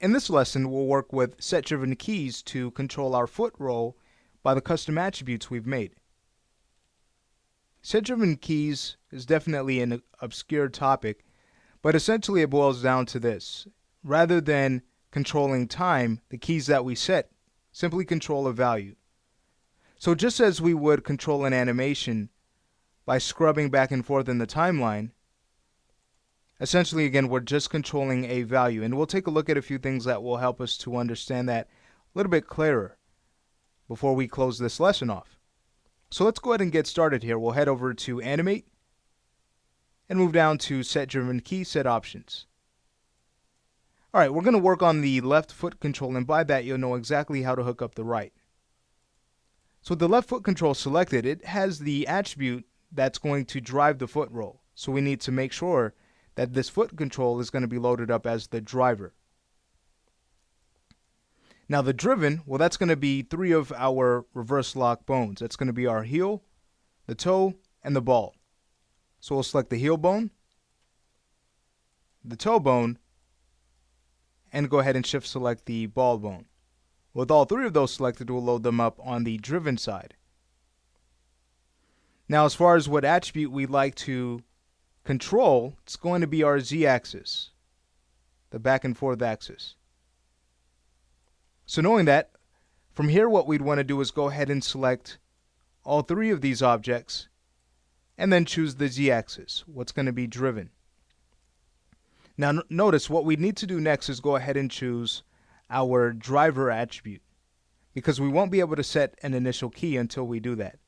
In this lesson, we'll work with set-driven keys to control our foot roll by the custom attributes we've made. Set-driven keys is definitely an obscure topic, but essentially it boils down to this. Rather than controlling time, the keys that we set simply control a value. So just as we would control an animation by scrubbing back and forth in the timeline, essentially, again, we're just controlling a value. And we'll take a look at a few things that will help us to understand that a little bit clearer before we close this lesson off. So let's go ahead and get started here. We'll head over to Animate and move down to Set-Driven Key Set Options. All right, we're going to work on the left foot control, and by that you'll know exactly how to hook up the right. So with the left foot control selected, it has the attribute that's going to drive the foot roll. So we need to make sure that this foot control is going to be loaded up as the driver. Now the driven, well, that's going to be three of our reverse lock bones. That's going to be our heel, the toe, and the ball. So we'll select the heel bone, the toe bone, and go ahead and shift select the ball bone. With all three of those selected, we'll load them up on the driven side. Now as far as what attribute we'd like to control, it's going to be our z-axis, the back and forth axis. So knowing that, from here what we'd want to do is go ahead and select all three of these objects and then choose the z-axis, what's going to be driven. Now notice what we need to do next is go ahead and choose our driver attribute, because we won't be able to set an initial key until we do that.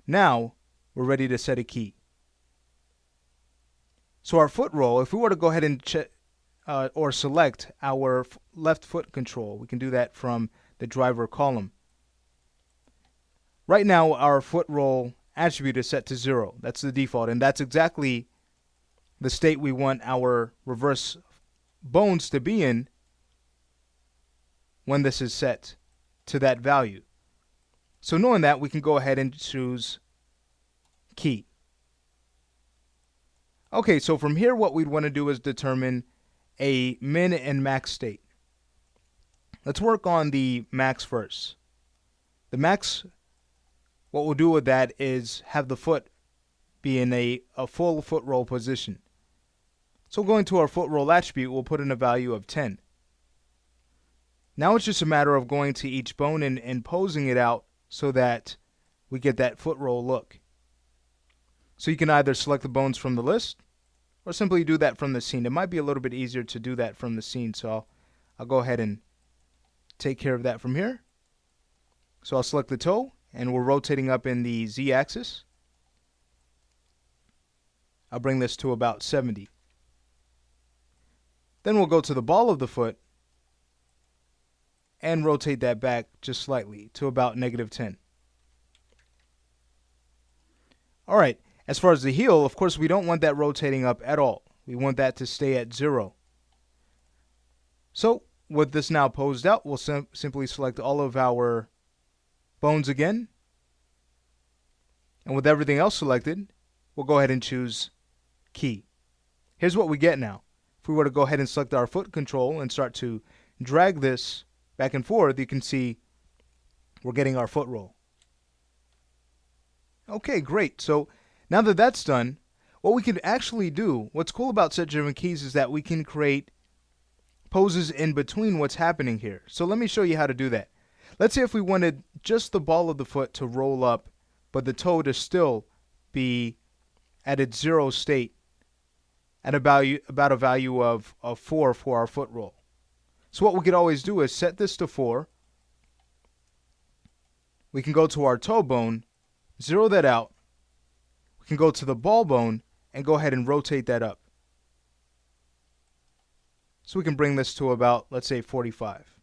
Now we're ready to set a key. So our foot roll, if we were to go ahead and or select our left foot control, we can do that from the driver column. Right now our foot roll attribute is set to 0. That's the default, and that's exactly the state we want our reverse bones to be in when this is set to that value. So knowing that, we can go ahead and choose key. Okay, so from here what we'd want to do is determine a min and max state. Let's work on the max first. The max, what we'll do with that is have the foot be in a full foot roll position. So going to our foot roll attribute, we'll put in a value of 10. Now it's just a matter of going to each bone and posing it out so that we get that foot roll look. So you can either select the bones from the list or simply do that from the scene. It might be a little bit easier to do that from the scene, so I'll go ahead and take care of that from here. So I'll select the toe, and we're rotating up in the z-axis. I'll bring this to about 70. Then we'll go to the ball of the foot and rotate that back just slightly to about -10. All right. As far as the heel, of course, we don't want that rotating up at all. We want that to stay at 0. So with this now posed out, we'll simply select all of our bones again. And with everything else selected, we'll go ahead and choose key. Here's what we get now. If we were to go ahead and select our foot control and start to drag this back and forth, you can see we're getting our foot roll. Okay, great. So now that that's done, what we can actually do, what's cool about set-driven keys is that we can create poses in between what's happening here. So let me show you how to do that. Let's say if we wanted just the ball of the foot to roll up, but the toe to still be at its 0 state at about a value of 4 for our foot roll. So what we could always do is set this to 4. We can go to our toe bone, 0 that out. We can go to the ball bone and go ahead and rotate that up. So we can bring this to about, let's say, 45.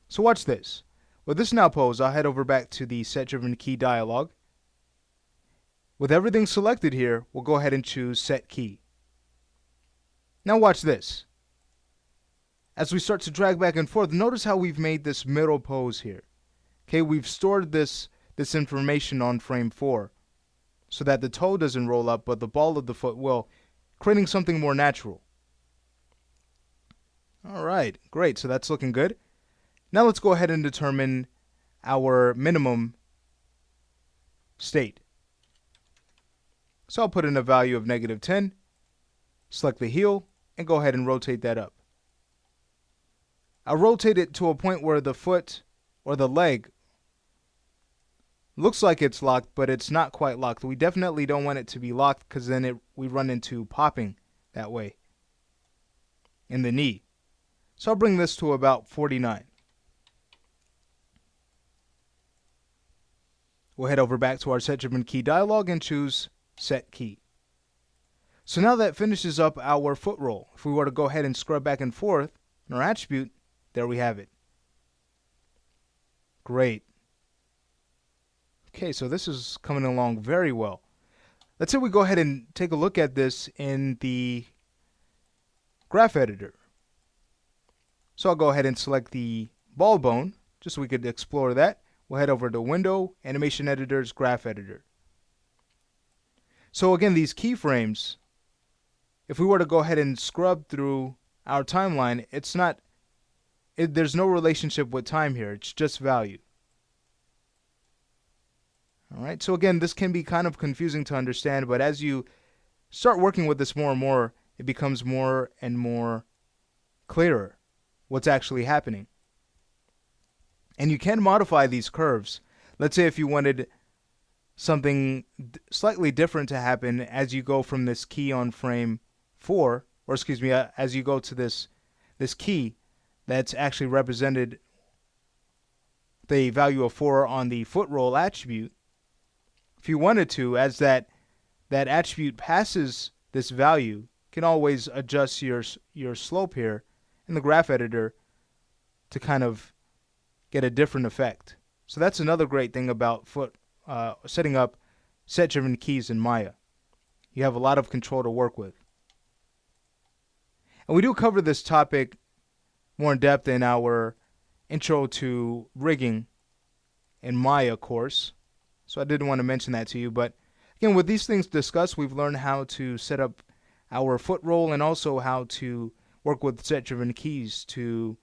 So watch this. With this now posed, I'll head over back to the set-driven key dialog. With everything selected here, we'll go ahead and choose set key. Now watch this. As we start to drag back and forth, notice how we've made this middle pose here. Okay, we've stored this information on frame 4 so that the toe doesn't roll up, but the ball of the foot will, creating something more natural. All right, great. So that's looking good. Now let's go ahead and determine our minimum state. So I'll put in a value of -10, select the heel, and go ahead and rotate that up. I'll rotate it to a point where the foot or the leg looks like it's locked, but it's not quite locked. We definitely don't want it to be locked because then we run into popping that way in the knee. So I'll bring this to about 49. We'll head over back to our set driven key dialog and choose set key. So now that finishes up our foot roll. If we were to go ahead and scrub back and forth in our attribute, there we have it. Great. Okay, so this is coming along very well. Let's say we go ahead and take a look at this in the graph editor. So I'll go ahead and select the ball bone, just so we could explore that. We'll head over to Window, Animation Editor's Graph Editor. So again, these keyframes, if we were to go ahead and scrub through our timeline, there's no relationship with time here. It's just value. All right, so again, this can be kind of confusing to understand, but as you start working with this more and more, it becomes more and more clearer what's actually happening. And you can modify these curves. Let's say if you wanted something slightly different to happen as you go from this key on frame 4, or excuse me, as you go to this key that's actually represented the value of 4 on the foot roll attribute. If you wanted to, as that attribute passes this value, you can always adjust your slope here in the graph editor to kind of get a different effect. So that's another great thing about setting up set-driven keys in Maya. You have a lot of control to work with. And we do cover this topic more in depth in our Intro to Rigging in Maya course. So I didn't want to mention that to you. But again, with these things discussed, we've learned how to set up our foot roll and also how to work with set-driven keys to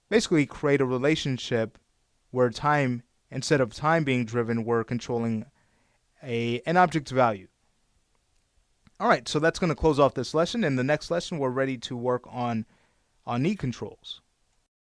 basically create a relationship where time, instead of time being driven, we're controlling an object's value. All right, so that's going to close off this lesson. In the next lesson, we're ready to work on knee controls.